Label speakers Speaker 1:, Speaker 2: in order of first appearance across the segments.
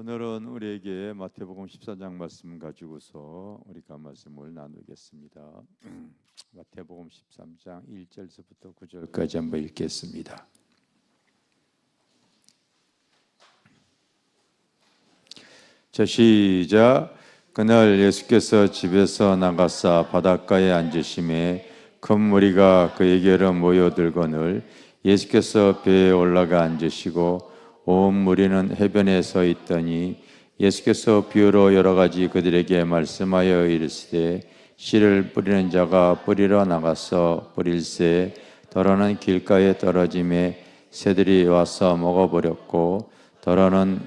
Speaker 1: 오늘은 우리에게 마태복음 14장 말씀 가지고서 우리가 말씀을 나누겠습니다. 마태복음 13장 1절부터 9절까지 한번 읽겠습니다. 자, 시작. 그날 예수께서 집에서 나가사 바닷가에 앉으심에 큰 무리가 그에게로 모여들거늘 예수께서 배에 올라가 앉으시고 온 무리는 해변에 서 있더니 예수께서 비유로 여러 가지 그들에게 말씀하여 이르시되 씨를 뿌리는 자가 뿌리러 나가서 뿌릴새 더러는 길가에 떨어짐에 새들이 와서 먹어버렸고 더러는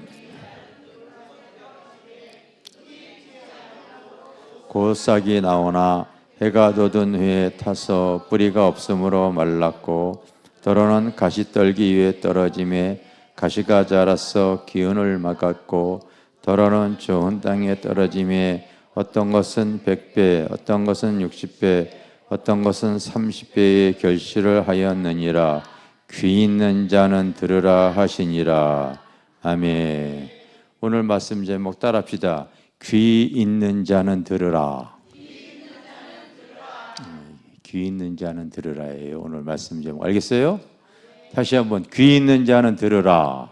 Speaker 1: 곧 싹이 나오나 해가 돋은 후에 타서 뿌리가 없으므로 말랐고 더러는 가시떨기 위에 떨어짐에 가시가 자라서 기운을 막았고 더러는 좋은 땅에 떨어짐에 어떤 것은 100배 어떤 것은 60배 어떤 것은 30배의 결실을 하였느니라. 귀 있는 자는 들으라 하시니라. 아멘. 오늘 말씀 제목 따라합시다. 귀 있는 자는 들으라. 귀 있는 자는 들으라예요. 오늘 말씀 제목 알겠어요? 다시 한번 귀 있는 자는 들으라.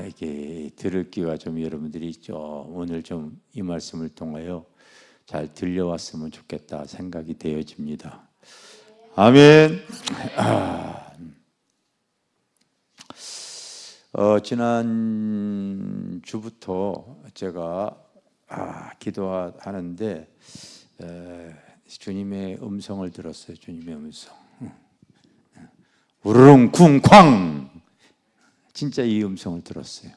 Speaker 1: 이게 들을 귀가 좀 여러분들이 있죠. 오늘 좀 이 말씀을 통하여 잘 들려왔으면 좋겠다 생각이 되어집니다. 아멘. 지난 주부터 제가 기도하는데 주님의 음성을 들었어요. 주님의 음성. 우르릉 쿵쾅 진짜 이 음성을 들었어요.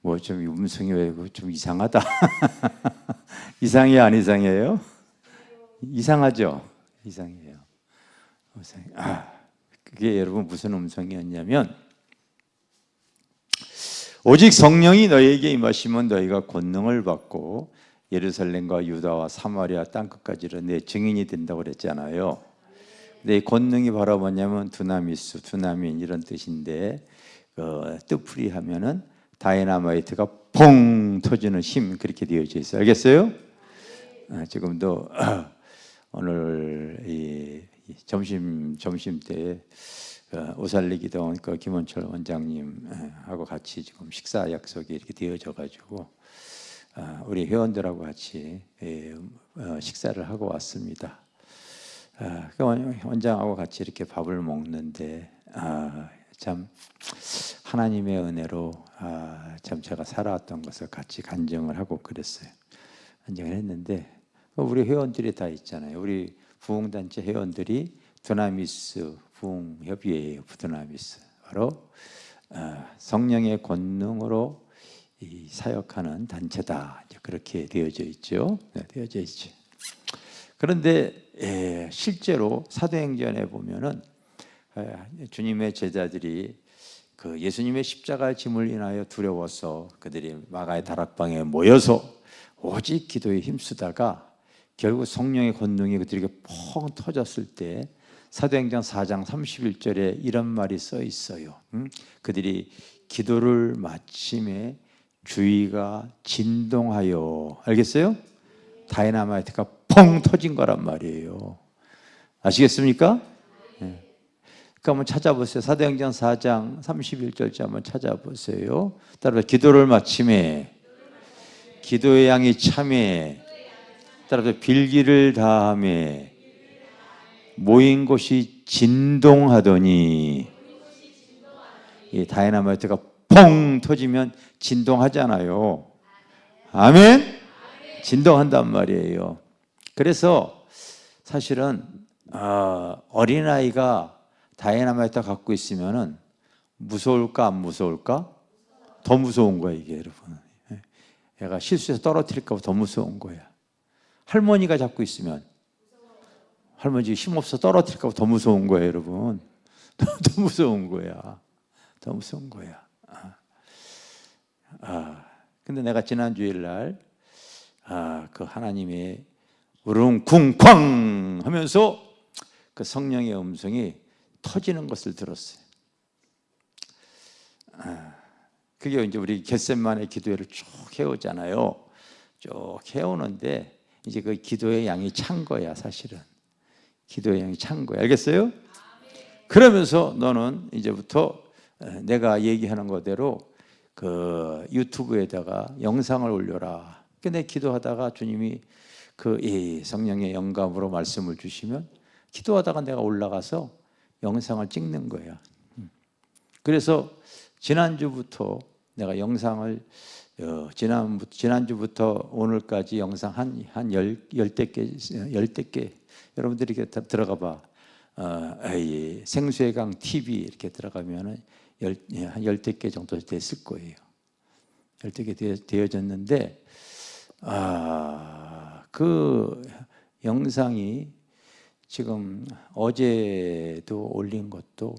Speaker 1: 뭐 좀 음성이 왜 좀 이상하다. 이상해요, 안 이상해요? 이상하죠? 이상해요. 그게 여러분 무슨 음성이었냐면 오직 성령이 너희에게 임하시면 너희가 권능을 받고 예루살렘과 유다와 사마리아 땅끝까지는 내 증인이 된다고 그랬잖아요. 근데 이 권능이 바로 뭐냐면 두나미스, 두나민 이런 뜻인데 뜻풀이 하면은 다이너마이트가 펑 터지는 힘 그렇게 되어져 있어요. 알겠어요? 지금도 오늘 이 점심 때 오살리기도 그 김원철 원장님하고 같이 지금 식사 약속이 이렇게 되어져 가지고 우리 회원들하고 같이 식사를 하고 왔습니다. 원장하고 같이 이렇게 밥을 먹는데 참 하나님의 은혜로 참 제가 살아왔던 것을 같이 간증을 하고 그랬어요. 간증을 했는데 우리 회원들이 다 있잖아요. 우리 부흥단체 회원들이 두나미스 부흥협의회예요. 두나미스 바로 성령의 권능으로 이 사역하는 단체다. 그렇게 되어져 있죠. 네, 되어져 있죠. 그런데 실제로 사도행전에 보면은 주님의 제자들이 그 예수님의 십자가 짐을 인하여 두려워서 그들이 마가의 다락방에 모여서 오직 기도에 힘쓰다가 결국 성령의 권능이 그들에게 펑 터졌을 때 사도행전 4장 31절에 이런 말이 써 있어요. 그들이 기도를 마침에 주위가 진동하여 알겠어요? 다이너마이트가 펑 터진 거란 말이에요. 아시겠습니까? 네. 그러니까 한번 찾아보세요. 사도행전 4장 31절째 한번 찾아보세요. 따라서 기도를 마침에 기도의 양이 참에 따라서 빌기를 다함에 모인 곳이 진동하더니 이 다이너마이트가 펑 터지면 진동하잖아요. 아멘? 진동한단 말이에요. 그래서 사실은 어린아이가 다이너마이트 갖고 있으면은 무서울까 안 무서울까? 더 무서운 거야 이게 여러분. 얘가 실수해서 떨어뜨릴까 봐 더 무서운 거야. 할머니가 잡고 있으면 할머니 힘없어 떨어뜨릴까 봐 더 무서운 거야 여러분. 더 무서운 거야. 더 무서운 거야. 근데 내가 지난 주일날 그 하나님의 우릉 쿵쾅 하면서 그 성령의 음성이 터지는 것을 들었어요. 그게 이제 우리 겟셋만의 기도회를 쭉 해오잖아요. 쭉 해오는데 이제 그 기도의 양이 찬 거야, 사실은. 기도의 양이 찬 거야. 알겠어요? 그러면서 너는 이제부터 내가 얘기하는 거대로 그 유튜브에다가 영상을 올려라. 근데 기도하다가 주님이 그 성령의 영감으로 말씀을 주시면 기도하다가 내가 올라가서 영상을 찍는 거야. 그래서 지난주부터 내가 영상을 지난주부터 오늘까지 영상 한 열댓 개 여러분들이 이렇게 들어가 봐. 생수의 강 TV 이렇게 들어가면은 한 열댓 개 정도 됐을 거예요. 열댓 개 되어졌는데 그 영상이 지금 어제도 올린 것도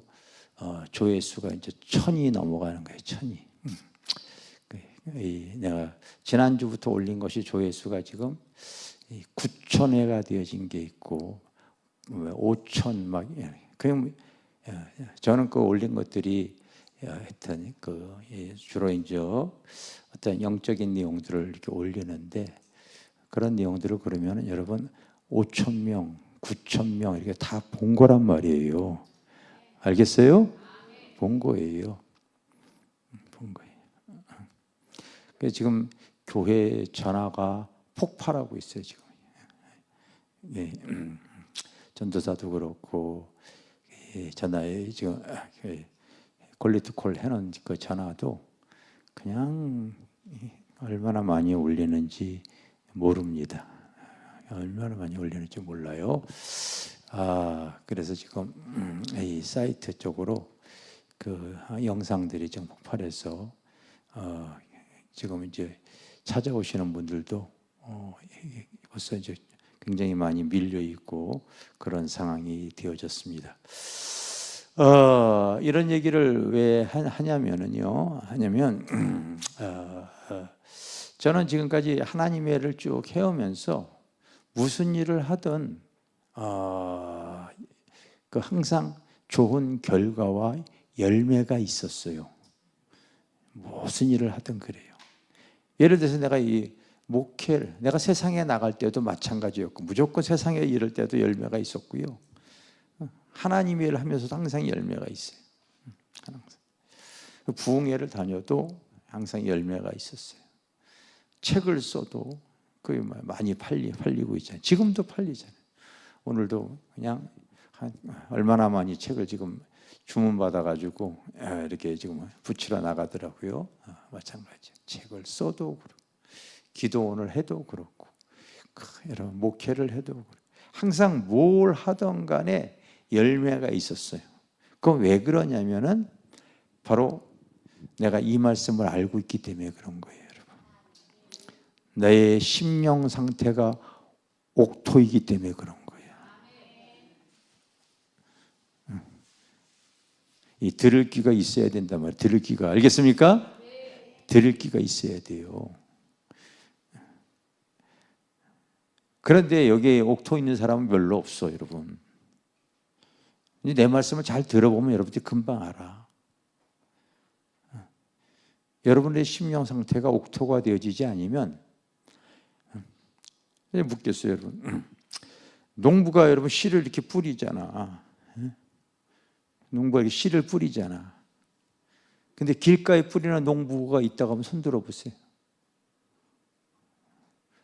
Speaker 1: 조회수가 이제 1000이 넘어가는 거예요. 1000이. 내가 지난주부터 올린 것이 조회수가 지금 9,000회가 되어진 게 있고 5,000 막 그냥 저는 그 올린 것들이 하여튼 그 주로 이제 어떤 영적인 내용들을 이렇게 올리는데 그런 내용들을 그러면 여러분 5,000명, 9,000명 이렇게 다 본 거란 말이에요. 알겠어요? 본 거예요. 본 거예요. 그래서 지금 교회 전화가 폭발하고 있어요, 지금. 예, 전도사도 그렇고 전화에 지금 콜리투콜 해놓은 그 전화도 그냥 얼마나 많이 올리는지 모릅니다. 얼마나 많이 올리는지 몰라요. 그래서 지금 이 사이트 쪽으로 그 영상들이 좀 폭발해서 지금 이제 찾아오시는 분들도 벌써 이제 굉장히 많이 밀려 있고 그런 상황이 되어졌습니다. 이런 얘기를 왜 하냐면은요. 저는 지금까지 하나님의 일을 쭉 해오면서 무슨 일을 하든 그 항상 좋은 결과와 열매가 있었어요. 무슨 일을 하든 그래요. 예를 들어서 내가 이 목회를 내가 세상에 나갈 때도 마찬가지였고 무조건 세상에 이럴 때도 열매가 있었고요. 하나님의 일을 하면서도 항상 열매가 있어요. 항상. 부흥회를 다녀도 항상 열매가 있었어요. 책을 써도 그게 많이 팔리고 있잖아요. 지금도 팔리잖아요. 오늘도 그냥 얼마나 많이 책을 지금 주문받아가지고 이렇게 지금 붙이러 나가더라고요. 마찬가지. 책을 써도 그렇고 기도원을 해도 그렇고 여러분 목회를 해도 그렇고 항상 뭘 하던 간에 열매가 있었어요. 그건 왜 그러냐면은 바로 내가 이 말씀을 알고 있기 때문에 그런 거예요, 여러분. 내 심령 상태가 옥토이기 때문에 그런 거예요. 이 들을 귀가 있어야 된단 말이에요. 들을 귀가. 알겠습니까? 들을 귀가 있어야 돼요. 그런데 여기에 옥토 있는 사람은 별로 없어, 여러분. 내 말씀을 잘 들어보면 여러분들이 금방 알아. 여러분의 심령 상태가 옥토가 되어지지 않으면 묻겠어요, 여러분. 농부가 여러분 씨를 이렇게 뿌리잖아. 농부가 이렇게 씨를 뿌리잖아. 근데 길가에 뿌리는 농부가 있다고 하면 손 들어보세요.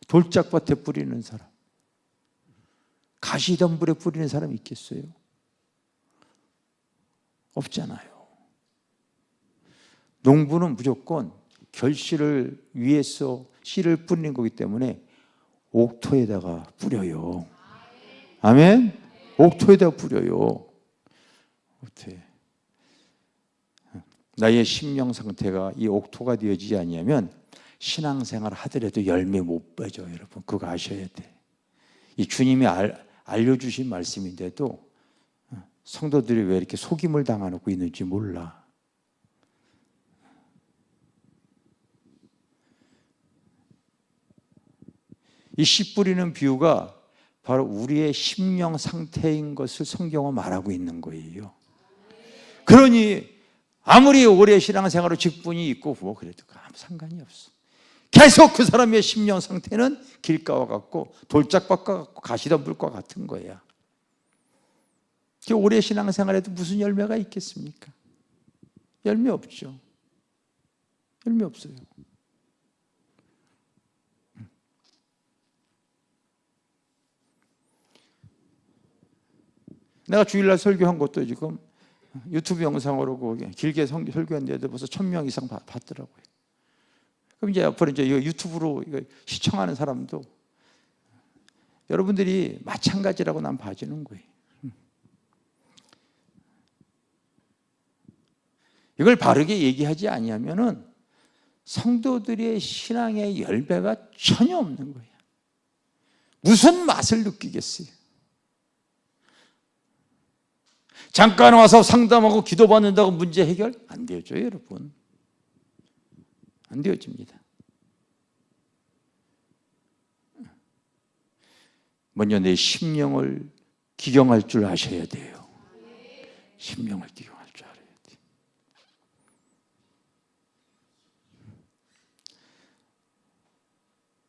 Speaker 1: 돌짝밭에 뿌리는 사람, 가시덤불에 뿌리는 사람이 있겠어요? 없잖아요. 농부는 무조건 결실을 위해서 씨를 뿌리는 거기 때문에 옥토에다가 뿌려요. 아멘? 옥토에다가 뿌려요. 옥토에. 나의 심령 상태가 이 옥토가 되어지지 않으면 신앙생활 하더라도 열매 못 빼죠, 여러분. 그거 아셔야 돼. 이 주님이 알려주신 말씀인데도 성도들이 왜 이렇게 속임을 당하고 있는지 몰라. 이 씨 뿌리는 비유가 바로 우리의 심령 상태인 것을 성경은 말하고 있는 거예요. 그러니 아무리 오래 신앙생활로 직분이 있고 뭐 그래도 아무 상관이 없어. 계속 그 사람의 심령 상태는 길가와 같고 돌짝밭과 같고 가시덤불과 같은 거야. 오래 신앙생활에도 무슨 열매가 있겠습니까? 열매 없죠. 열매 없어요. 내가 주일날 설교한 것도 지금 유튜브 영상으로 길게 설교했는데도 벌써 1000명 이상 봤더라고요. 그럼 이제 앞으로 이제 유튜브로 시청하는 사람도 여러분들이 마찬가지라고 난 봐주는 거예요. 이걸 바르게 얘기하지 아니하면은 성도들의 신앙의 열매가 전혀 없는 거예요. 무슨 맛을 느끼겠어요? 잠깐 와서 상담하고 기도받는다고 문제 해결? 안 되어져요, 여러분. 안 되어집니다. 먼저 내 심령을 기경할 줄 아셔야 돼요. 심령을 기경할 줄 알아야 돼요.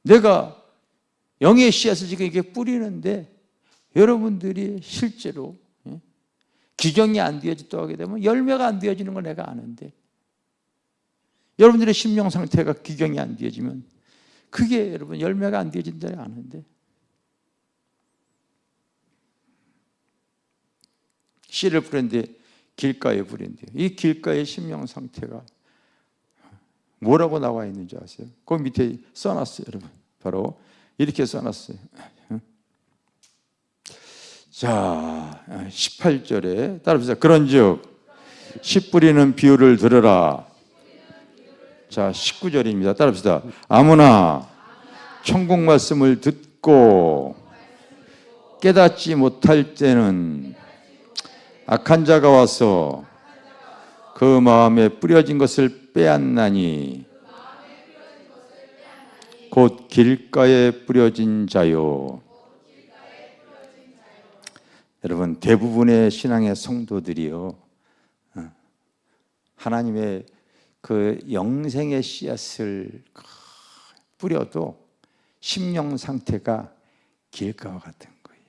Speaker 1: 내가 영의 씨앗을 지금 이게 뿌리는데 여러분들이 실제로 기경이 안 되어지도록 하게 되면 열매가 안 되어지는 걸 내가 아는데, 여러분들의 심령 상태가 기경이 안 되어지면 그게 여러분 열매가 안 되어진다고 아는데, 씨를 뿌렸는데 길가에 뿌린대요. 이 길가의 심령 상태가 뭐라고 나와 있는지 아세요? 그 밑에 써놨어요, 여러분. 바로 이렇게 써놨어요. 자, 18절에 따라합시다. 그런즉 씨 뿌리는 비유를 들으라. 자, 19절입니다. 따라합시다. 아무나 천국 말씀을 듣고 깨닫지 못할 때는 악한 자가 와서 그 마음에 뿌려진 것을 빼앗나니 곧 길가에 뿌려진 자요. 여러분, 대부분의 신앙의 성도들이요, 하나님의 그 영생의 씨앗을 뿌려도 심령 상태가 길가와 같은 거예요.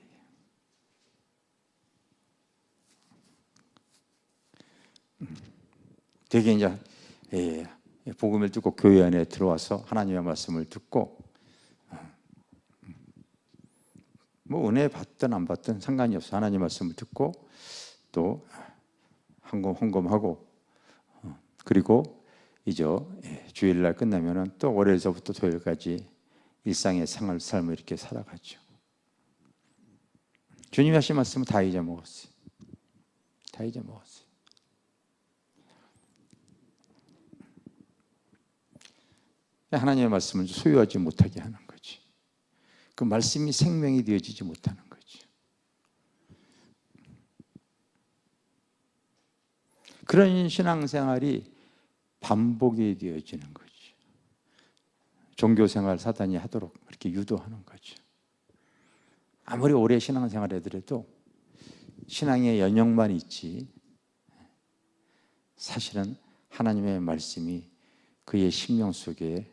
Speaker 1: 되게 이제 복음을 듣고 교회 안에 들어와서 하나님의 말씀을 듣고 뭐 은혜 받든 안 받든 상관이 없어. 하나님 말씀을 듣고 또 헌금하고 그리고 이제 주일날 끝나면은 또 월요일서부터 토요일까지 일상의 삶을 이렇게 살아가죠. 주님이 하신 말씀은 다 잊어먹었어요. 다 잊어먹었어요. 하나님의 말씀을 소유하지 못하게 하는 거지. 그 말씀이 생명이 되어지지 못하는 거지. 그런 신앙생활이 반복이 되어지는 거지. 종교생활 사단이 하도록 그렇게 유도하는 거죠. 아무리 오래 신앙생활 하더라도 신앙의 연령만 있지 사실은 하나님의 말씀이 그의 심령 속에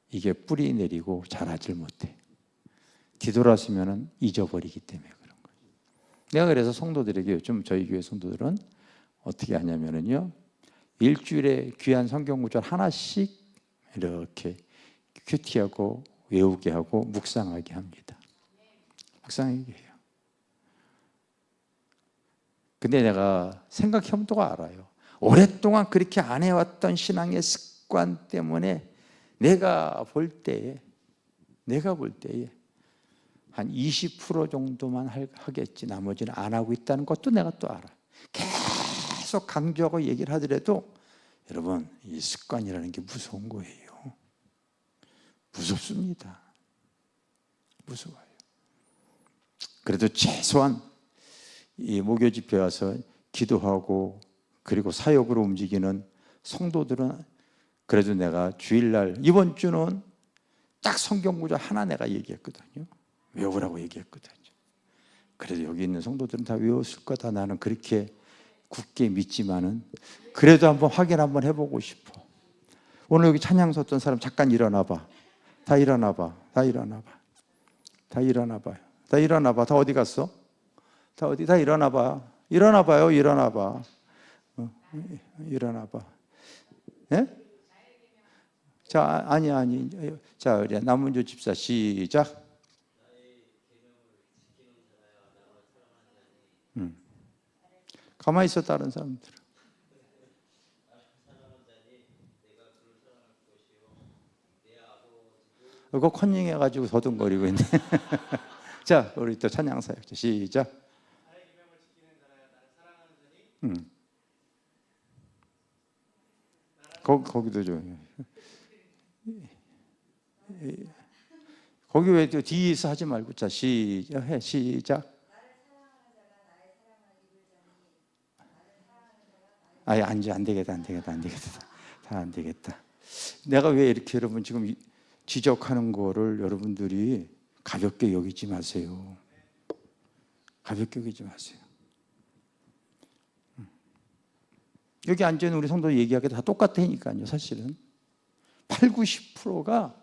Speaker 1: 이게 뿌리 내리고 자라질 못해. 뒤돌아서면 잊어버리기 때문에 그런 거예요. 내가 그래서 성도들에게 요즘 저희 교회 성도들은 어떻게 하냐면요, 일주일에 귀한 성경 구절 하나씩 이렇게 큐티하고 외우게 하고 묵상하게 합니다. 묵상하게 해요. 근데 내가 생각해보면 또 알아요. 오랫동안 그렇게 안 해왔던 신앙의 습관 때문에 내가 볼 때에 한 20% 정도만 하겠지 나머지는 안 하고 있다는 것도 내가 또 알아. 계속 강조하고 얘기를 하더라도 여러분, 이 습관이라는 게 무서운 거예요. 무섭습니다. 무서워요. 그래도 최소한 이 목요 집회 와서 기도하고 그리고 사역으로 움직이는 성도들은 그래도 내가 주일날 이번 주는 딱 성경 구절 하나 내가 얘기했거든요. 외우라고 얘기했거든요. 그래도 여기 있는 성도들은 다 외웠을 거다. 나는 그렇게
Speaker 2: 굳게 믿지만은 그래도 한번 확인 한번 해보고 싶어. 오늘 여기 찬양소 어떤 사람 잠깐 일어나봐. 다 일어나봐. 다 일어나봐. 다 일어나봐요. 다 일어나봐. 다 어디 갔어? 다 어디? 다 일어나봐. 일어나봐요. 일어나봐. 일어나봐. 예? 자, 아니. 자, 우리 남문주 집사 시작. 가만히 있어 다른 사람들. 그거 컨닝해가지고 더듬거리고 있네. 자, 우리 또 찬양 사역자 시작. 거기도 좀. 거기 왜 또 뒤에서 하지 말고 자 시작 해 시작. 아예 안 되겠다. 다 안 되겠다. 내가 왜 이렇게 여러분 지금 지적하는 거를 여러분들이 가볍게 여기지 마세요. 가볍게 여기지 마세요. 여기 앉아있는 우리 성도 얘기하기 다 똑같다니까요. 사실은 80~90%가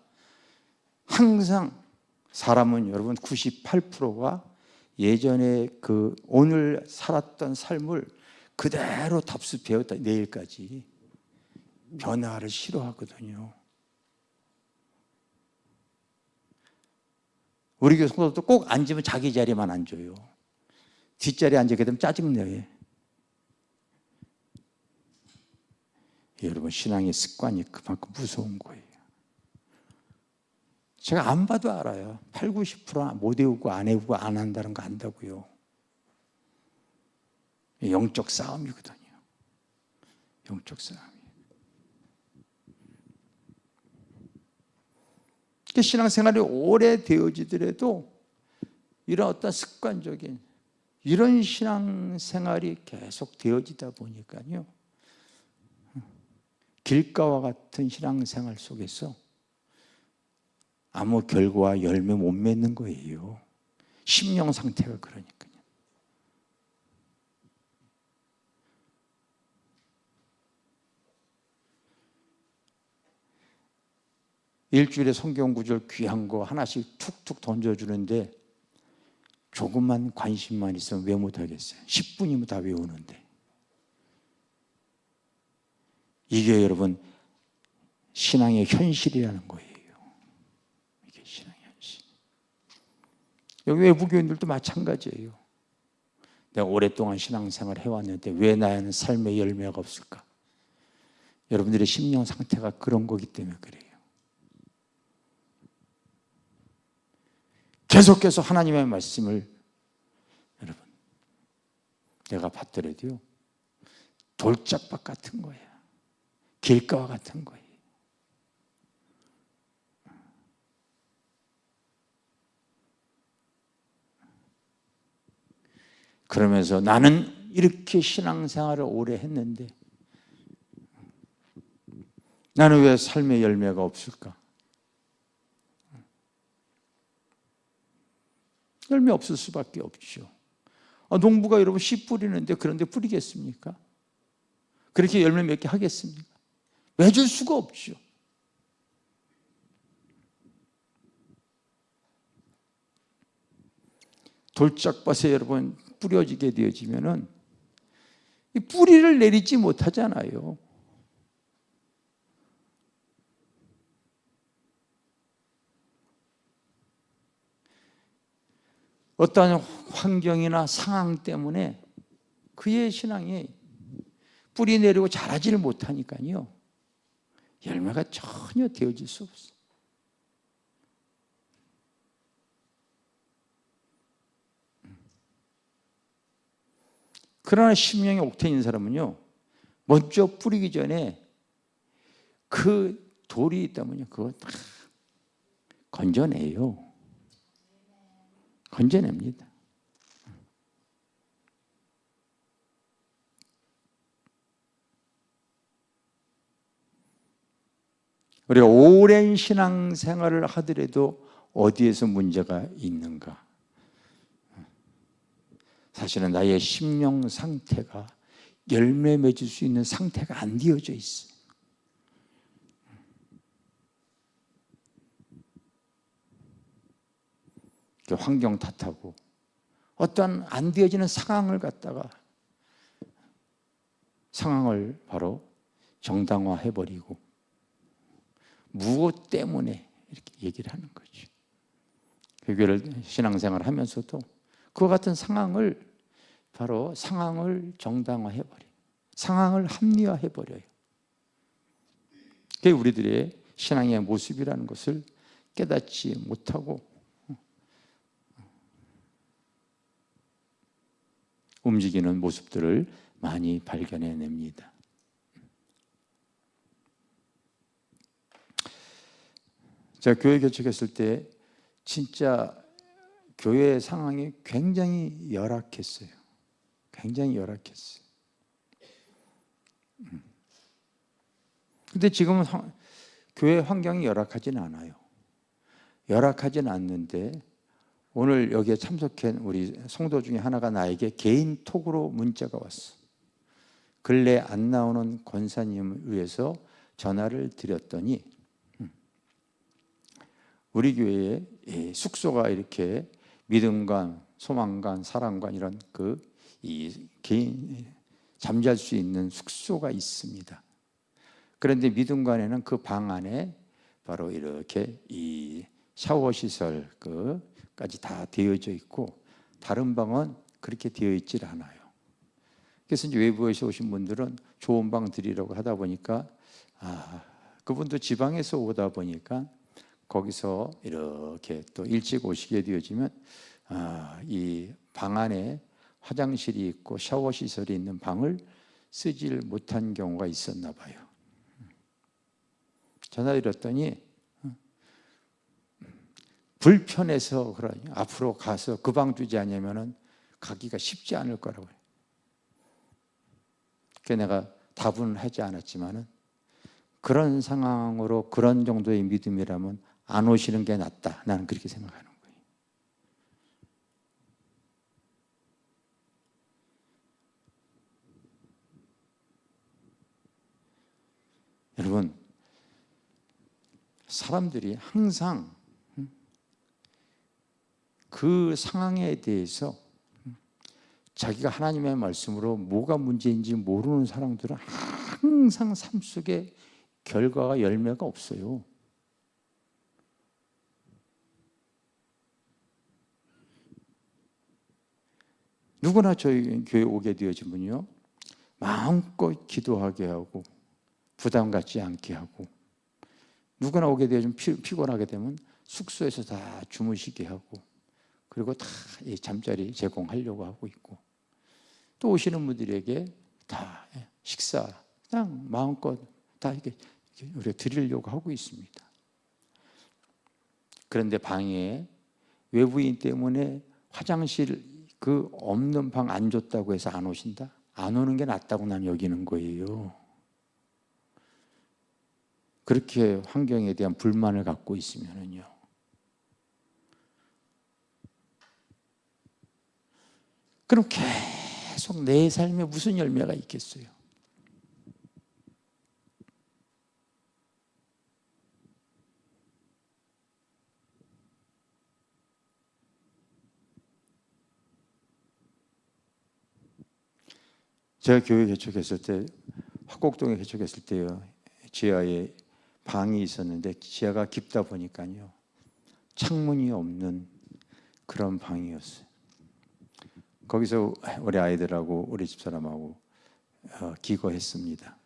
Speaker 2: 항상 사람은 여러분 98%가 예전에 그 오늘 살았던 삶을 그대로 답습해왔다. 내일까지 변화를 싫어하거든요. 우리 교회 성도도 꼭 앉으면 자기 자리만 앉아요. 뒷자리에 앉게 되면 짜증내요. 여러분 신앙의 습관이 그만큼 무서운 거예요. 제가 안 봐도 알아요. 80~90% 못 외우고 안 외우고 안 한다는 거 안다고요. 영적 싸움이거든요. 영적 싸움이에요. 신앙생활이 오래 되어지더라도 이런 어떤 습관적인 이런 신앙생활이 계속 되어지다 보니까요. 길가와 같은 신앙생활 속에서 아무 결과와 열매 못 맺는 거예요. 심령 상태가 그러니까요. 일주일에 성경 구절 귀한 거 하나씩 툭툭 던져주는데 조금만 관심만 있으면 왜 못하겠어요? 10분이면 다 외우는데. 이게 여러분 신앙의 현실이라는 거예요. 이게 신앙의 현실. 여기 외부교인들도 마찬가지예요. 내가 오랫동안 신앙생활을 해왔는데 왜 나에는 삶의 열매가 없을까? 여러분들의 심령 상태가 그런 거기 때문에 그래요. 계속해서 하나님의 말씀을 여러분 내가 받더라도요 돌짝밭 같은 거예요. 길가와 같은 거예요. 그러면서 나는 이렇게 신앙생활을 오래 했는데 나는 왜 삶의 열매가 없을까? 열매 없을 수밖에 없죠. 농부가 여러분 씨 뿌리는데 그런데 뿌리겠습니까? 그렇게 열매 맺게 하겠습니까? 맺을 수가 없죠. 돌짝밭에 여러분 뿌려지게 되어지면은 이 뿌리를 내리지 못하잖아요. 어떠한 환경이나 상황 때문에 그의 신앙이 뿌리 내리고 자라지를 못하니까요. 열매가 전혀 되어질 수 없어요. 그러나 심령이 옥태인 사람은요. 먼저 뿌리기 전에 그 돌이 있다면요. 그거 다 건져내요. 건져냅니다. 우리가 오랜 신앙생활을 하더라도 어디에서 문제가 있는가? 사실은 나의 심령 상태가 열매 맺을 수 있는 상태가 안 되어져 있어요. 환경 탓하고 어떠한 안 되어지는 상황을 갖다가 상황을 바로 정당화해버리고 무엇 때문에 이렇게 얘기를 하는 거죠. 교회를 신앙생활을 하면서도 그와 같은 상황을 바로 상황을 정당화해버려요. 상황을 합리화해버려요. 그게 우리들의 신앙의 모습이라는 것을 깨닫지 못하고 움직이는 모습들을 많이 발견해냅니다. 제가 교회 개척했을 때 진짜 교회 상황이 굉장히 열악했어요. 굉장히 열악했어요. 근데 지금은 교회 환경이 열악하진 않아요. 열악하진 않는데 오늘 여기에 참석한 우리 성도 중에 하나가 나에게 개인톡으로 문자가 왔어. 근래 안 나오는 권사님을 위해서 전화를 드렸더니 우리 교회에 숙소가 이렇게 믿음관, 소망관, 사랑관 이런 이 개인 잠잘 수 있는 숙소가 있습니다. 그런데 믿음관에는 그 방 안에 바로 이렇게 이 샤워 시설 까지 다 되어져 있고 다른 방은 그렇게 되어 있질 않아요. 그래서 이제 외부에서 오신 분들은 좋은 방 드리려고 하다 보니까 그분도 지방에서 오다 보니까 거기서 이렇게 또 일찍 오시게 되어지면 이 방 안에 화장실이 있고 샤워 시설이 있는 방을 쓰질 못한 경우가 있었나 봐요. 전화드렸더니 불편해서 그러니 앞으로 가서 그 방 주지 않으면은 가기가 쉽지 않을 거라고 해요. 그래서 내가 답은 하지 않았지만은 그런 상황으로 그런 정도의 믿음이라면 안 오시는 게 낫다. 나는 그렇게 생각하는 거예요. 여러분, 사람들이 항상 그 상황에 대해서 자기가 하나님의 말씀으로 뭐가 문제인지 모르는 사람들은 항상 삶 속에 결과가 열매가 없어요. 누구나 저희 교회 오게 되어지면요 마음껏 기도하게 하고 부담 갖지 않게 하고 누구나 오게 되어지면 피곤하게 되면 숙소에서 다 주무시게 하고 그리고 다 잠자리 제공하려고 하고 있고 또 오시는 분들에게 다 식사 그냥 마음껏 다 이렇게 우리가 드리려고 하고 있습니다. 그런데 방에 외부인 때문에 화장실 그 없는 방 안 줬다고 해서 안 오신다? 안 오는 게 낫다고 난 여기는 거예요. 그렇게 환경에 대한 불만을 갖고 있으면은요. 그럼 계속 내 삶에 무슨 열매가 있겠어요? 제가 교회 개척했을 때 화곡동에 개척했을 때요. 지하에 방이 있었는데 지하가 깊다 보니까요. 창문이 없는 그런 방이었어요. 거기서 우리 아이들하고 우리 집사람하고 기거했습니다.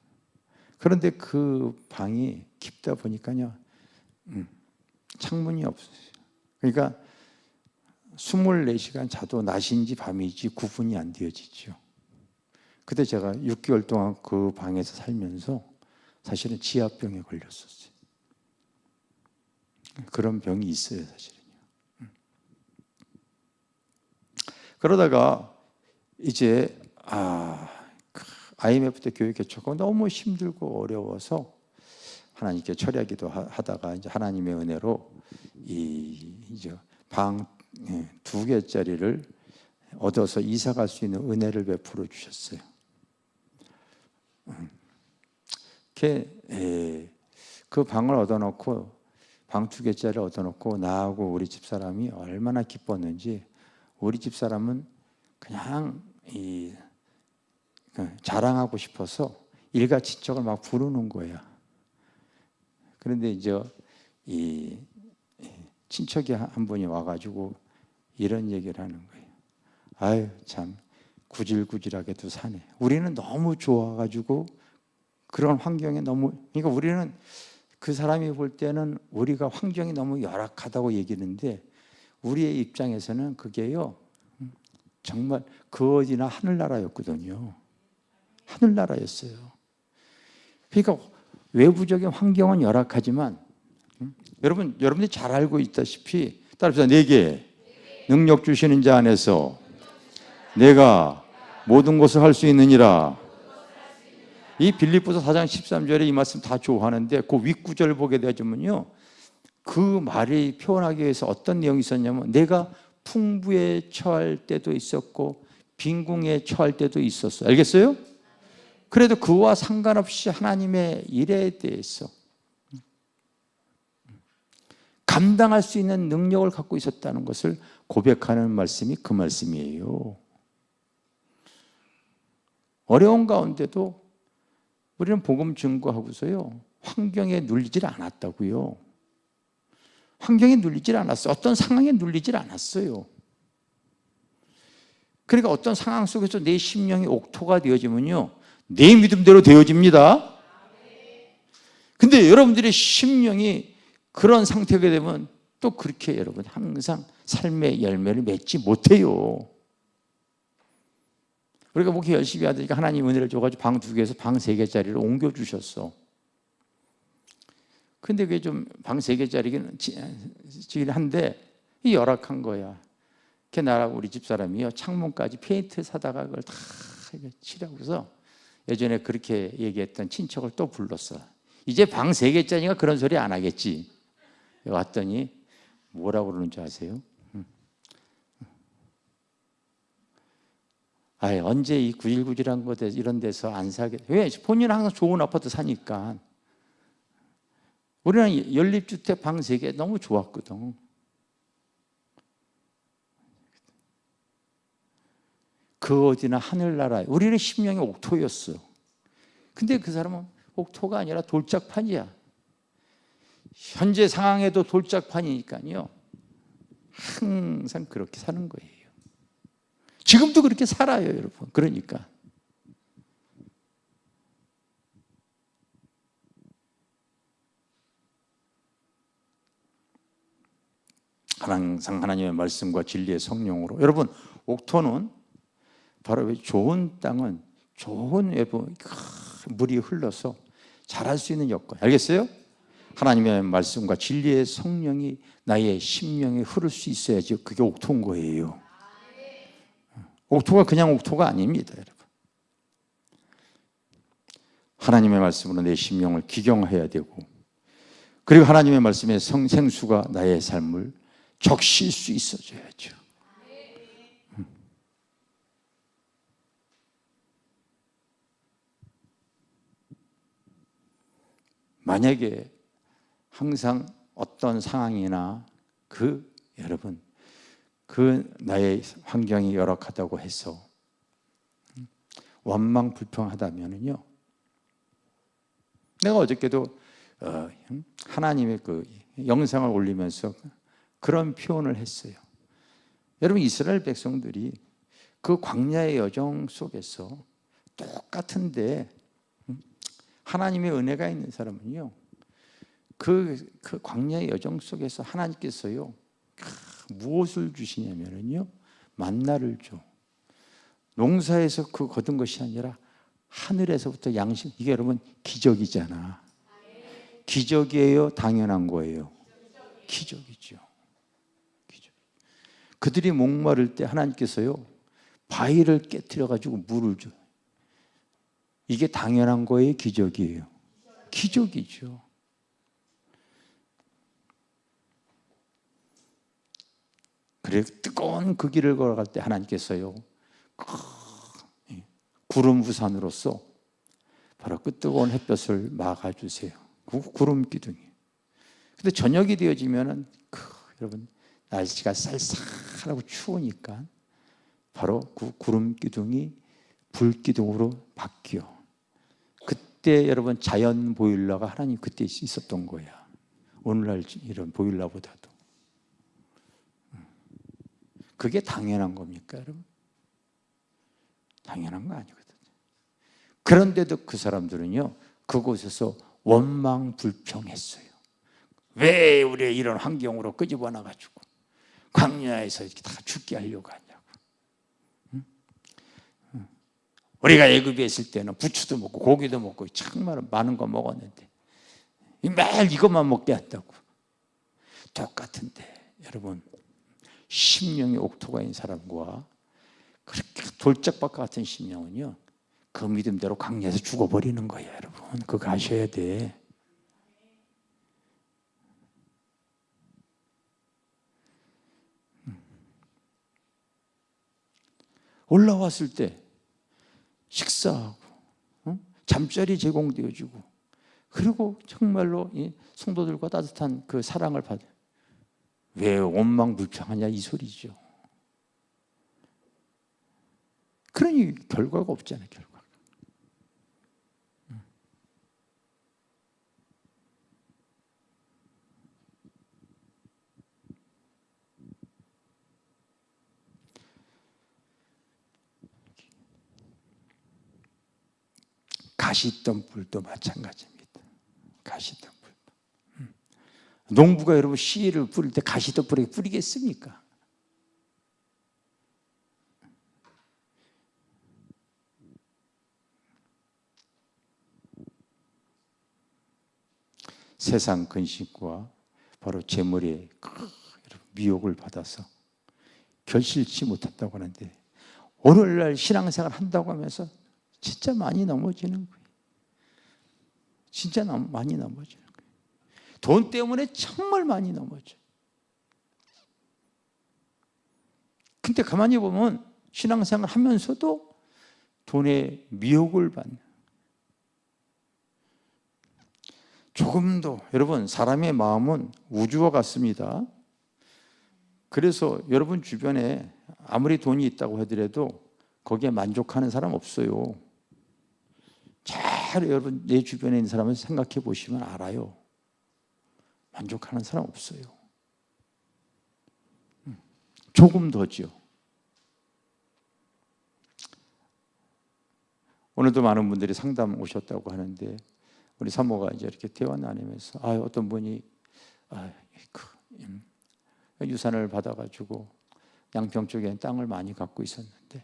Speaker 2: 그런데 그 방이 깊다 보니까요. 창문이 없어요. 그러니까 24시간 자도 낮인지 밤인지 구분이 안 되어지죠. 그때 제가 6개월 동안 그 방에서 살면서 사실은 지하병에 걸렸었어요. 그런 병이 있어요, 사실은요. 그러다가 이제 IMF 때 교회 개척하고 너무 힘들고 어려워서 하나님께 철야기도 하다가 이제 하나님의 은혜로 이제 방 2개짜리를 얻어서 이사 갈 수 있는 은혜를 베풀어 주셨어요. 그 방을 얻어놓고 방 2개짜리 얻어놓고 나하고 우리 집사람이 얼마나 기뻤는지 우리 집사람은 그냥 자랑하고 싶어서 일가 친척을 막 부르는 거야. 그런데 이제 이 친척이 한 분이 와가지고 이런 얘기를 하는 거예요. 아유 참 구질구질하게도 사네. 우리는 너무 좋아가지고 그런 환경에 너무, 그러니까 우리는 그 사람이 볼 때는 우리가 환경이 너무 열악하다고 얘기하는데 우리의 입장에서는 그게요 정말 그 어디나 하늘나라였거든요. 하늘나라였어요. 그러니까 외부적인 환경은 열악하지만 여러분들이 잘 알고 있다시피 따라서 내게 능력 주시는 자 안에서 내가 모든 것을 할 수 있느니라. 이 빌립보서 4장 13절에 이 말씀 다 좋아하는데 그 윗구절 보게 되면요 그 말이 표현하기 위해서 어떤 내용이 있었냐면 내가 풍부에 처할 때도 있었고 빈궁에 처할 때도 있었어요. 알겠어요? 그래도 그와 상관없이 하나님의 일에 대해서 감당할 수 있는 능력을 갖고 있었다는 것을 고백하는 말씀이 그 말씀이에요. 어려운 가운데도 우리는 복음 증거하고서요 환경에 눌리질 않았다고요. 환경에 눌리질 않았어요. 어떤 상황에 눌리질 않았어요. 그러니까 어떤 상황 속에서 내 심령이 옥토가 되어지면요 내 믿음대로 되어집니다. 근데 여러분들의 심령이 그런 상태가 되면 또 그렇게 여러분 항상 삶의 열매를 맺지 못해요. 우리가 목회 열심히 하다니까 하나님 은혜를 줘가지고 방 2개에서 방 3개짜리를 옮겨주셨어. 근데 그게 좀 방 3개짜리긴 한데 이 열악한 거야. 그 나라고 우리 집사람이요 창문까지 페인트 사다가 그걸 다 칠하고서 예전에 그렇게 얘기했던 친척을 또 불렀어. 이제 방 3개짜리가 그런 소리 안 하겠지. 왔더니 뭐라고 그러는 줄 아세요? 아이, 언제 이 구질구질한 곳에 이런 데서 안 사게? 왜? 본인은 항상 좋은 아파트 사니까. 우리는 연립주택 방 3개 너무 좋았거든. 그 어디나 하늘나라에 우리는 심령이 옥토였어. 근데 그 사람은 옥토가 아니라 돌짝판이야. 현재 상황에도 돌짝판이니까요 항상 그렇게 사는 거예요. 지금도 그렇게 살아요, 여러분. 그러니까 항상 하나님의 말씀과 진리의 성령으로 여러분 옥토는 바로 좋은 땅은 좋은 물이 흘러서 자랄 수 있는 여건. 알겠어요? 하나님의 말씀과 진리의 성령이 나의 심령에 흐를 수 있어야지 그게 옥토인 거예요. 옥토가 그냥 옥토가 아닙니다, 여러분. 하나님의 말씀으로 내 심령을 기경해야 되고 그리고 하나님의 말씀의 생수가 나의 삶을 적실 수 있어져야죠. 만약에 항상 어떤 상황이나 여러분 나의 환경이 열악하다고 해서 원망불평하다면은요. 내가 어저께도 하나님의 그 영상을 올리면서 그런 표현을 했어요. 여러분 이스라엘 백성들이 그 광야의 여정 속에서 똑같은데 하나님의 은혜가 있는 사람은요. 그 광야의 여정 속에서 하나님께서요. 무엇을 주시냐면요. 만나를 줘. 농사에서 그 거둔 것이 아니라 하늘에서부터 양식. 이게 여러분 기적이잖아. 기적이에요? 당연한 거예요? 기적이죠. 기적. 그들이 목마를 때 하나님께서요. 바위를 깨뜨려 가지고 물을 줘. 이게 당연한 거예요? 기적이에요? 기적이죠. 그래 뜨거운 그 길을 걸어갈 때 하나님께서요 구름 우산으로서 바로 그 뜨거운 햇볕을 막아주세요. 구름 기둥이. 근데 저녁이 되어지면은 여러분 날씨가 쌀쌀하고 추우니까 바로 그 구름 기둥이 불 기둥으로 바뀌어. 그때 여러분 자연 보일러가 하나님 그때 있었던 거야. 오늘날 이런 보일러보다도. 그게 당연한 겁니까, 여러분? 당연한 거 아니거든요. 그런데도 그 사람들은요, 그곳에서 원망불평했어요. 왜 우리 이런 환경으로 끄집어놔가지고 광야에서 이렇게 다 죽게 하려고 하냐고. 우리가 애굽에 있을 때는 부추도 먹고 고기도 먹고 정말 많은 거 먹었는데 매일 이것만 먹게 한다고. 똑같은데 여러분, 심령의 옥토가 있는 사람과 그렇게 돌짝밭과 같은 심령은요, 그 믿음대로 광야에서 죽어버리는 거예요. 여러분, 그거 아셔야 돼. 올라왔을 때 식사하고 잠자리 제공되어주고, 그리고 정말로 이 성도들과 따뜻한 그 사랑을 받아. 왜 원망불평하냐 이 소리죠. 그러니 결과가 없잖아요. 결과가. 가시덤불도 마찬가지입니다. 가시덤불. 농부가 여러분 씨를 뿌릴 때 가시덤불에 뿌리겠습니까? 세상 근심과 바로 재물의 미혹을 받아서 결실치 못했다고 하는데, 오늘날 신앙생활 한다고 하면서 진짜 많이 넘어지는 거예요. 진짜 많이 넘어지는 거예요. 돈 때문에 정말 많이 넘어져요. 근데 가만히 보면 신앙생활 하면서도 돈의 미혹을 받는, 조금도 여러분 사람의 마음은 우주와 같습니다. 그래서 여러분 주변에 아무리 돈이 있다고 하더라도 거기에 만족하는 사람 없어요. 잘 여러분 내 주변에 있는 사람을 생각해 보시면 알아요. 만족하는 사람 없어요. 조금 더죠. 오늘도 많은 분들이 상담 오셨다고 하는데, 우리 사모가 이제 이렇게 대화 나누면서 어떤 분이 유산을 받아가지고 양평 쪽에 땅을 많이 갖고 있었는데,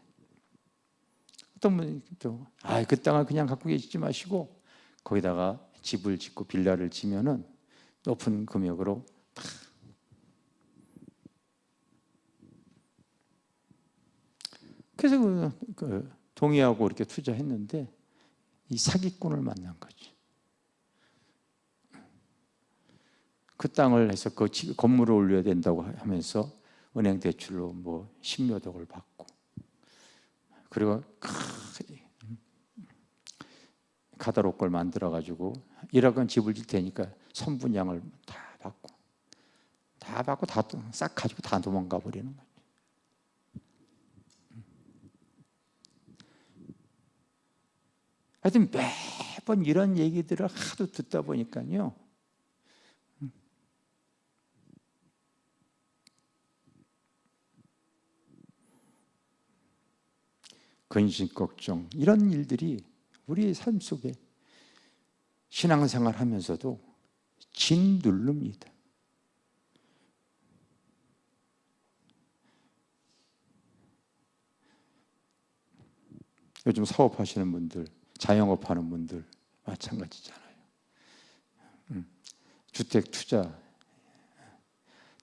Speaker 2: 어떤 분이 또 그 땅을 그냥 갖고 계시지 마시고 거기다가 집을 짓고 빌라를 지면은 높은 금액으로 다. 그래서 동의하고 이렇게 투자했는데 이 사기꾼을 만난 거지. 그 땅을 해서 그 건물을 올려야 된다고 하면서 은행 대출로 뭐 10몇 억을 받고, 그리고 가다로꼴 만들어가지고 1억은 집을 질 테니까 선분양을 다 받고 다 싹 가지고 다 도망가 버리는 거예요. 하여튼 매번 이런 얘기들을 하도 듣다 보니까요, 근심 걱정 이런 일들이 우리의 삶 속에 신앙생활 하면서도 짓누릅니다. 요즘 사업하시는 분들, 자영업하는 분들 마찬가지잖아요. 주택 투자,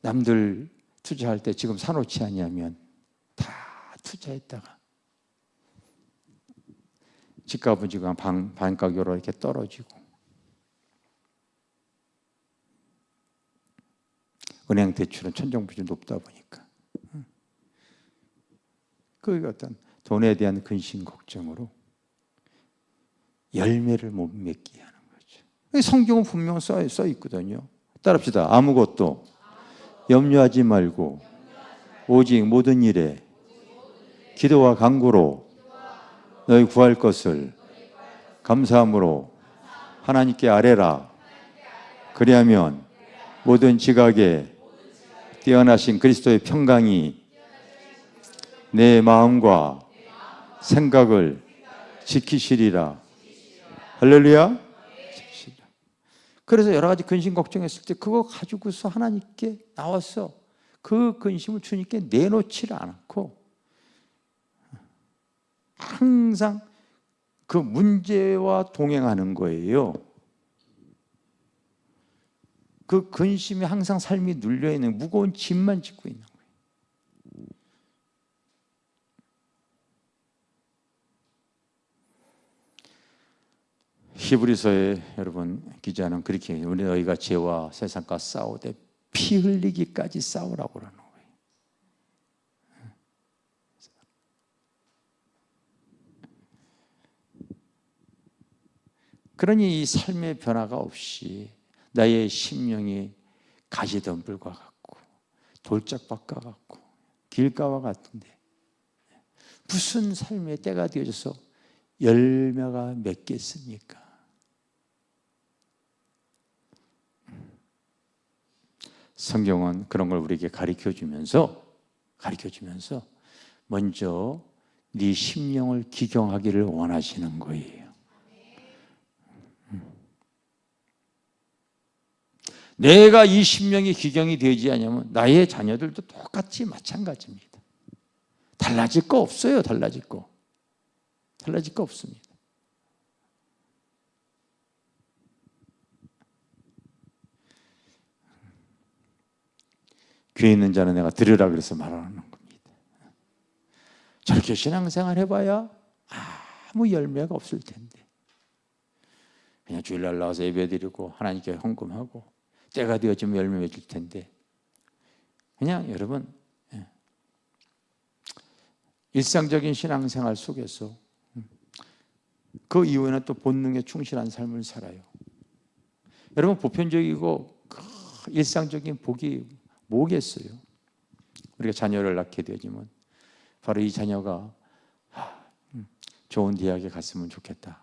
Speaker 2: 남들 투자할 때 지금 사놓지 않냐면 다 투자했다가 집값은 지금 반가격으로 이렇게 떨어지고, 은행 대출은 천정부지 높다 보니까 그 어떤 돈에 대한 근심 걱정으로 열매를 못 맺게 하는 거죠. 성경은 분명 써 있거든요. 따라합시다. 아무것도 염려하지 말고 오직 모든 일에 기도와 간구로 너희 구할 것을 감사함으로 하나님께 아뢰라. 그리하면 모든 지각에 뛰어나신 그리스도의 평강이 내 마음과 생각을 지키시리라. 할렐루야. 지키시리라. 그래서 여러 가지 근심 걱정했을 때 그거 가지고서 하나님께 나와서 그 근심을 주님께 내놓지를 않고 항상 그 문제와 동행하는 거예요. 그 근심이 항상 삶이 눌려있는 무거운 짐만 짓고 있는 거예요. 히브리서에 여러분 기자는 그렇게 우리 너희가 죄와 세상과 싸우되 피 흘리기까지 싸우라고 그러는 거예요. 그러니 이 삶의 변화가 없이 나의 심령이 가시덤불과 같고 돌짝밭과 같고 길가와 같은데 무슨 삶의 때가 되어져서 열매가 맺겠습니까? 성경은 그런 걸 우리에게 가르쳐주면서 먼저 네 심령을 기경하기를 원하시는 거예요. 내가 이 심령이 기경이 되지 않으면 나의 자녀들도 똑같이 마찬가지입니다. 달라질 거 없어요. 달라질 거 없습니다. 귀에 있는 자는 내가 들으라 그래서 말하는 겁니다. 저렇게 신앙생활 해봐야 아무 열매가 없을 텐데 그냥 주일날 나와서 예배드리고 하나님께 헌금하고 때가 되어지면 열매 맺을 텐데 그냥 여러분 일상적인 신앙생활 속에서 그 이후에는 또 본능에 충실한 삶을 살아요. 여러분 보편적이고 일상적인 복이 뭐겠어요? 우리가 자녀를 낳게 되어지면 바로 이 자녀가 좋은 대학에 갔으면 좋겠다.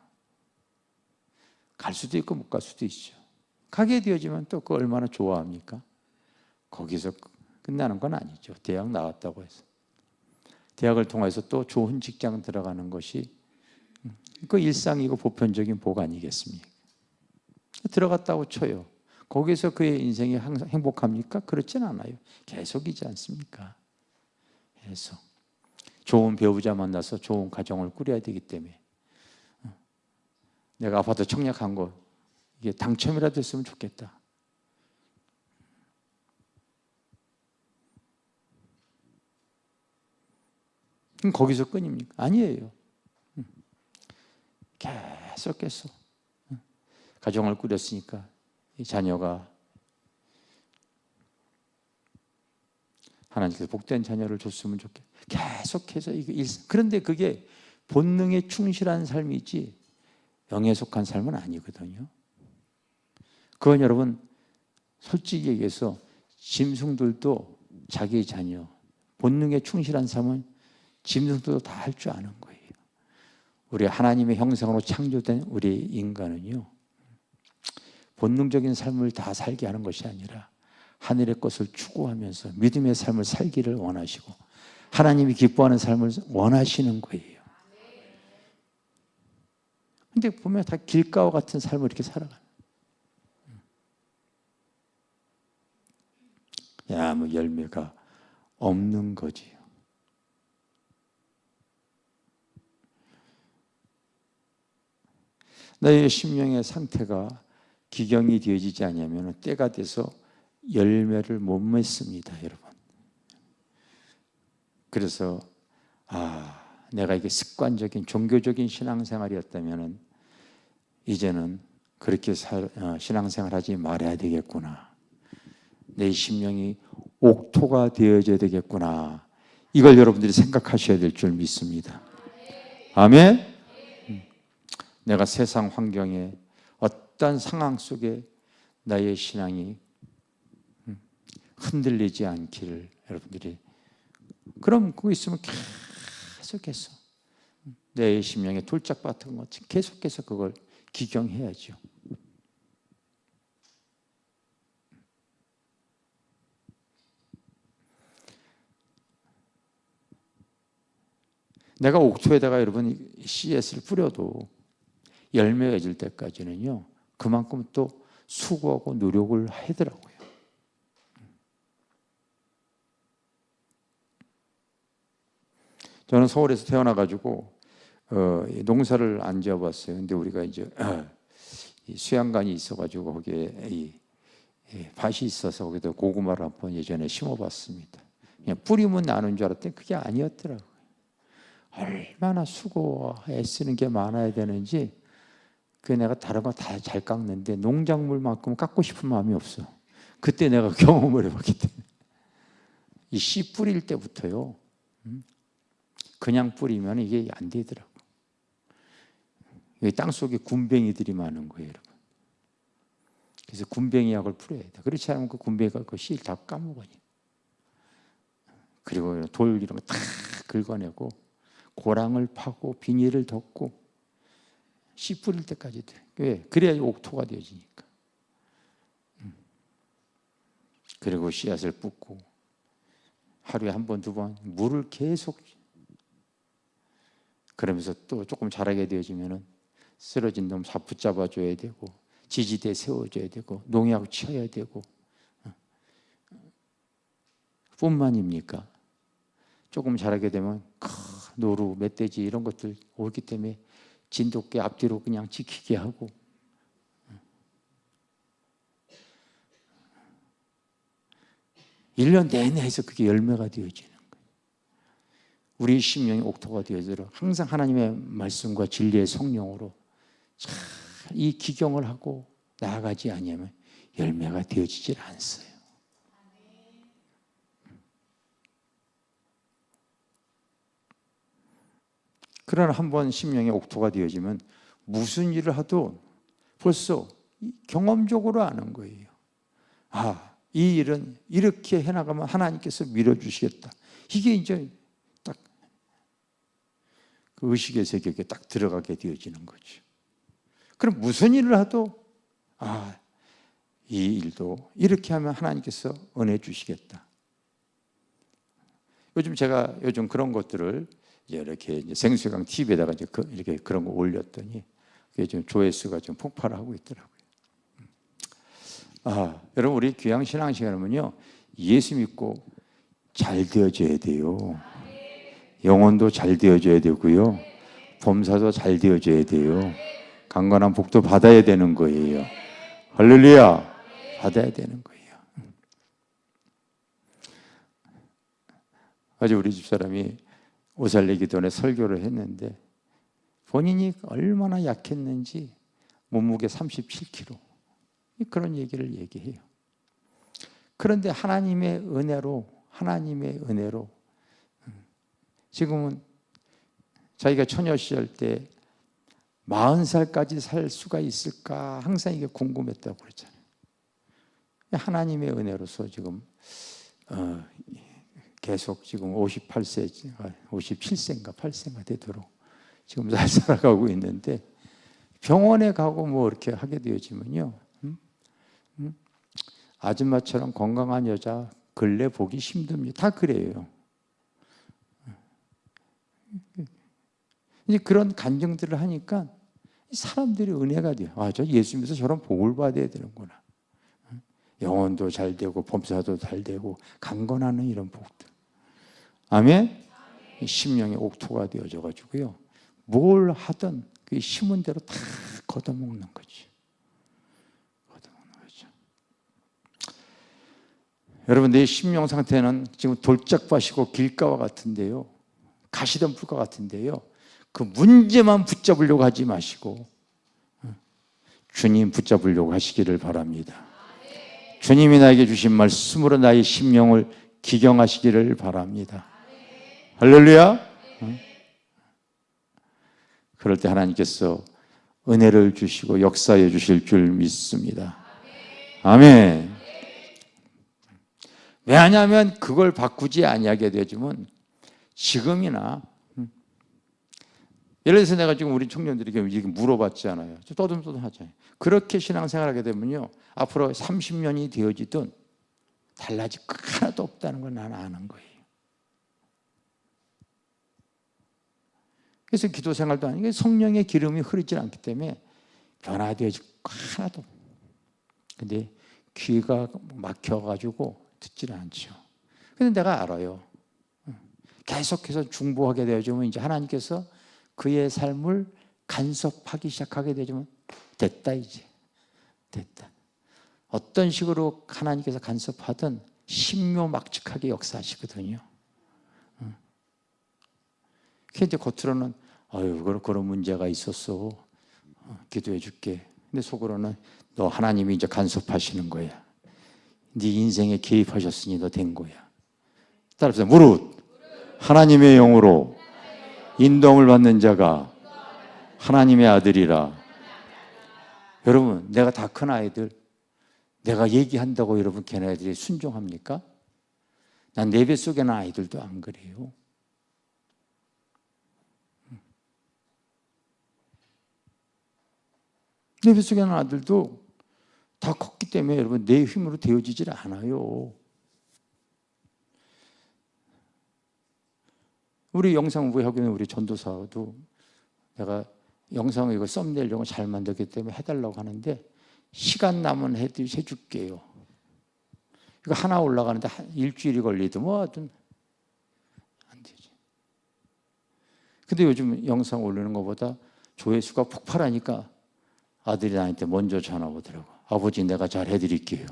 Speaker 2: 갈 수도 있고 못 갈 수도 있죠. 가게 되어지면 또 그거 얼마나 좋아합니까? 거기서 끝나는 건 아니죠. 대학 나왔다고 해서 대학을 통해서 또 좋은 직장 들어가는 것이 그 일상이고 보편적인 복 아니겠습니까? 들어갔다고 쳐요. 거기서 그의 인생이 항상 행복합니까? 그렇진 않아요. 계속이지 않습니까? 계속 좋은 배우자 만나서 좋은 가정을 꾸려야 되기 때문에 내가 아파트 청약한 거 이게 당첨이라도 됐으면 좋겠다. 그럼 거기서 끊입니까? 아니에요. 계속 가정을 꾸렸으니까 이 자녀가 하나님께서 복된 자녀를 줬으면 좋겠다. 계속해서 그런데 그게 본능에 충실한 삶이지 영에 속한 삶은 아니거든요. 그건 여러분 솔직히 얘기해서 짐승들도 자기 자녀 본능에 충실한 삶은 짐승들도 다 할 줄 아는 거예요. 우리 하나님의 형상으로 창조된 우리 인간은요 본능적인 삶을 다 살게 하는 것이 아니라 하늘의 것을 추구하면서 믿음의 삶을 살기를 원하시고 하나님이 기뻐하는 삶을 원하시는 거예요. 근데 보면 다 길가와 같은 삶을 이렇게 살아가는 뭐 열매가 없는 거지요. 나의 심령의 상태가 기경이 되어지지 않으면 때가 돼서 열매를 못 맺습니다, 여러분. 그래서 내가 이게 습관적인 종교적인 신앙생활이었다면 이제는 그렇게 신앙생활하지 말아야 되겠구나. 내 심령이 옥토가 되어져야 되겠구나. 이걸 여러분들이 생각하셔야 될 줄 믿습니다. 아멘. 내가 세상 환경에 어떤 상황 속에 나의 신앙이 흔들리지 않기를 여러분들이, 그럼 그거 있으면 계속해서 내 심령에 돌짝밭은 것 계속해서 그걸 기경해야죠. 내가 옥토에다가 여러분 씨앗을 뿌려도 열매가 맺을 때까지는요, 그만큼 또 수고하고 노력을 하더라고요. 저는 서울에서 태어나가지고 농사를 안 지어봤어요. 근데 우리가 이제 수양관이 있어가지고 거기에 밭이 있어서 거기다 고구마를 한번 예전에 심어봤습니다. 그냥 뿌리면 나는 줄 알았더니 그게 아니었더라고요. 얼마나 수고 애쓰는 게 많아야 되는지, 그 내가 다른 거 다 잘 깎는데 농작물만큼 깎고 싶은 마음이 없어. 그때 내가 경험을 해봤기 때문에. 이 씨 뿌릴 때부터요, 그냥 뿌리면 이게 안 되더라고. 땅 속에 군뱅이들이 많은 거예요, 여러분. 그래서 군뱅이 약을 뿌려야 돼. 그렇지 않으면 그 군뱅이가 그 씨를 다 까먹으니. 그리고 돌 이런 거 다 긁어내고 고랑을 파고 비닐을 덮고 씨 뿌릴 때까지 돼. 왜? 그래야 옥토가 되어지니까. 그리고 씨앗을 붓고 하루에 한 번, 두 번 물을 계속, 그러면서 또 조금 자라게 되어지면은 쓰러진 놈 붙잡아 줘야 되고, 지지대 세워줘야 되고, 농약 쳐야 되고. 뿐만입니까? 조금 자라게 되면 노루, 멧돼지 이런 것들 오기 때문에 진돗개 앞뒤로 그냥 지키게 하고, 1년 내내 해서 그게 열매가 되어지는 거예요. 우리 심령이 옥토가 되어서 항상 하나님의 말씀과 진리의 성령으로 잘 이 기경을 하고 나아가지 아니하면 열매가 되어지질 않았어요. 그러나 한번 심령의 옥토가 되어지면 무슨 일을 하도 벌써 경험적으로 아는 거예요. 아, 이 일은 이렇게 해나가면 하나님께서 밀어주시겠다. 이게 이제 딱 그 의식의 세계에 딱 들어가게 되어지는 거죠. 그럼 무슨 일을 하도 아, 이 일도 이렇게 하면 하나님께서 은혜 주시겠다. 제가 요즘 그런 것들을 이렇게 생수강 TV에다가 이렇게 그런 거 올렸더니 그게 좀 조회수가 좀 폭발하고 있더라고요. 아, 여러분, 우리 귀양 신앙 시간은요, 예수 믿고 잘 되어져야 돼요. 영혼도 잘 되어져야 되고요, 범사도 잘 되어져야 돼요. 강건한 복도 받아야 되는 거예요. 할렐루야, 받아야 되는 거예요. 어제 우리 집사람이 오살레기 전에 설교를 했는데 본인이 얼마나 약했는지 몸무게 37kg 그런 얘기를 얘기해요. 그런데 하나님의 은혜로 지금은 자기가 처녀 시절 때 40살까지 살 수가 있을까 항상 이게 궁금했다고 그랬잖아요. 하나님의 은혜로서 지금 계속 지금 57세인가 8세인가 되도록 지금 잘 살아가고 있는데, 병원에 가고 뭐 이렇게 하게 되어지면요, 아줌마처럼 건강한 여자 근래 보기 힘듭니다. 다 그래요. 이제 그런 간증들을 하니까 사람들이 은혜가 돼요. 아, 저 예수 믿어서 저런 복을 받아야 되는구나. 영혼도 잘 되고 범사도 잘 되고 강건하는 이런 복들. 아멘. 심령의 옥토가 되어져 가지고요, 뭘 하든 그 심은 대로 다 걷어먹는 거죠. 여러분, 내 심령 상태는 지금 돌짝밭이고 길가와 같은데요, 가시던 풀과 같은데요, 그 문제만 붙잡으려고 하지 마시고 주님 붙잡으려고 하시기를 바랍니다. 주님이 나에게 주신 말씀으로 나의 심령을 기경하시기를 바랍니다. 할렐루야. 그럴 때 하나님께서 은혜를 주시고 역사해 주실 줄 믿습니다. 아멘. 왜냐하면 그걸 바꾸지 아니하게 되지만 지금이나 예를 들어서 내가 지금 우리 청년들에게 이렇게 물어봤잖아요. 떠듬떠듬하잖아요. 그렇게 신앙생활하게 되면요, 앞으로 30년이 되어지든 달라질 거 하나도 없다는 걸 나는 아는 거예요. 그래서 기도 생활도 아니고 성령의 기름이 흐르지 않기 때문에 변화되어질 거 하나도. 근데 귀가 막혀가지고 듣지는 않죠. 근데 내가 알아요. 계속해서 중보하게 되어지면 이제 하나님께서 그의 삶을 간섭하기 시작하게 되지만 됐다, 이제 됐다. 어떤 식으로 하나님께서 간섭하든 신묘막측하게 역사하시거든요. 그게 이제 겉으로는 아유 그런 문제가 있었어, 기도해 줄게. 근데 속으로는 너 하나님이 이제 간섭하시는 거야. 네 인생에 개입하셨으니 너 된 거야. 따라서 무릇 하나님의 영으로 인도함을 받는 자가 하나님의 아들이라. 여러분, 내가 다 큰 아이들, 내가 얘기한다고 여러분 걔네들이 순종합니까? 난 내 뱃속에 난 아이들도 안 그래요. 내 뱃속에 난 아들도 다 컸기 때문에 여러분 내 힘으로 되어지질 않아요. 우리 영상부에 하고 있는 우리 전도사도 내가 영상을 이거 썸네일용을 잘 만들기 때문에 해달라고 하는데 시간 나면 해줄게요. 이거 하나 올라가는데 일주일이 걸리든 뭐든 안 되지. 근데 요즘 영상 올리는 것보다 조회수가 폭발하니까 아들이 나한테 먼저 전화 오더라고. 아버지 내가 잘 해드릴게요.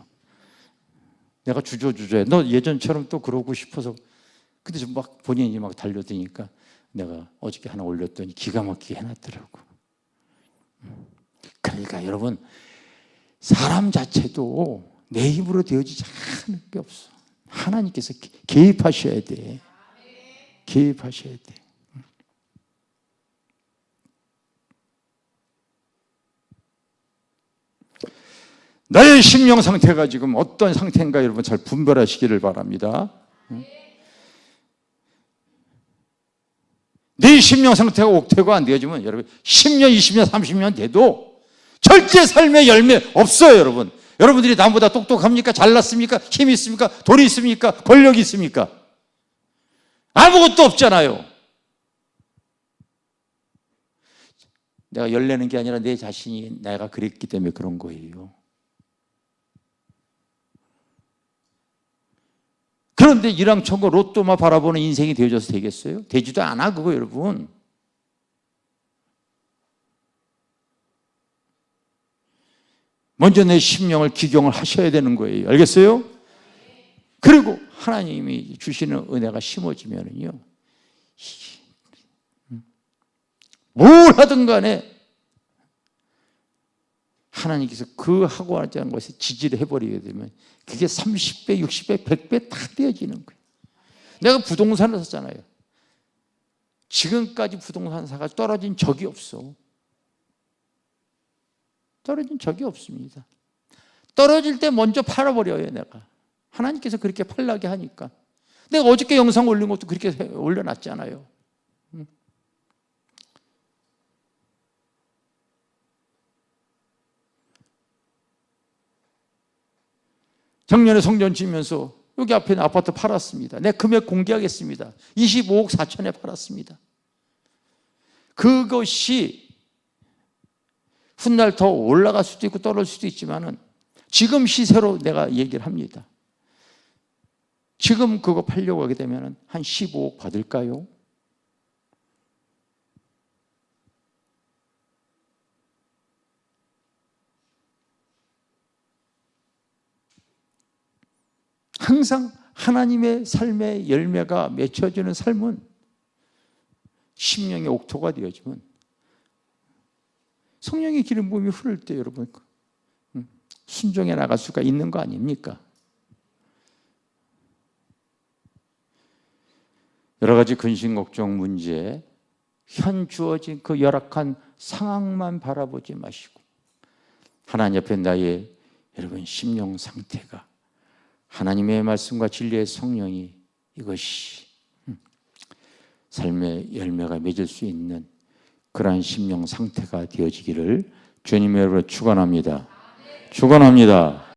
Speaker 2: 내가 주저해. 너 예전처럼 또 그러고 싶어서. 근데 좀 막 본인이 막 달려드니까 내가 어저께 하나 올렸더니 기가 막히게 해놨더라고. 그러니까 여러분, 사람 자체도 내 힘으로 되어지지 않을 게 없어. 하나님께서 개입하셔야 돼. 개입하셔야 돼. 나의 심령 상태가 지금 어떤 상태인가 여러분 잘 분별하시기를 바랍니다. 내 심령 상태가 옥퇴가 안 되어지면 여러분 10년, 20년, 30년 돼도 절대 삶의 열매 없어요. 여러분, 여러분들이 남보다 똑똑합니까? 잘났습니까? 힘이 있습니까? 돈이 있습니까? 권력이 있습니까? 아무것도 없잖아요. 내가 열내는 게 아니라 내 자신이 내가 그랬기 때문에 그런 거예요. 그런데 일왕천고 로또만 바라보는 인생이 되어져서 되겠어요? 되지도 않아 그거 여러분. 먼저 내 심령을 기경을 하셔야 되는 거예요. 알겠어요? 그리고 하나님이 주시는 은혜가 심어지면은요, 뭘 하든 간에 하나님께서 그 하고 하지 않은 것에 지지를 해버리게 되면 그게 30배, 60배, 100배 다 되어지는 거예요. 내가 부동산을 샀잖아요. 지금까지 부동산 사가 떨어진 적이 없어. 떨어진 적이 없습니다. 떨어질 때 먼저 팔아버려요, 내가. 하나님께서 그렇게 팔라게 하니까. 내가 어저께 영상 올린 것도 그렇게 올려놨잖아요. 작년에 성전 지면서 여기 앞에 있는 아파트 팔았습니다. 내 금액 공개하겠습니다. 25억 4천에 팔았습니다. 그것이 훗날 더 올라갈 수도 있고 떨어질 수도 있지만은 지금 시세로 내가 얘기를 합니다. 지금 그거 팔려고 하게 되면 한 15억 받을까요? 항상 하나님의 삶의 열매가 맺혀지는 삶은 심령의 옥토가 되어지면 성령의 기름 부음이 흐를 때 여러분 순종해 나갈 수가 있는 거 아닙니까? 여러 가지 근심 걱정 문제, 현 주어진 그 열악한 상황만 바라보지 마시고 하나님 옆에 나의 여러분 심령 상태가 하나님의 말씀과 진리의 성령이 이것이 삶의 열매가 맺을 수 있는 그러한 심령 상태가 되어지기를 주님의 이름으로 축원합니다. 축원합니다.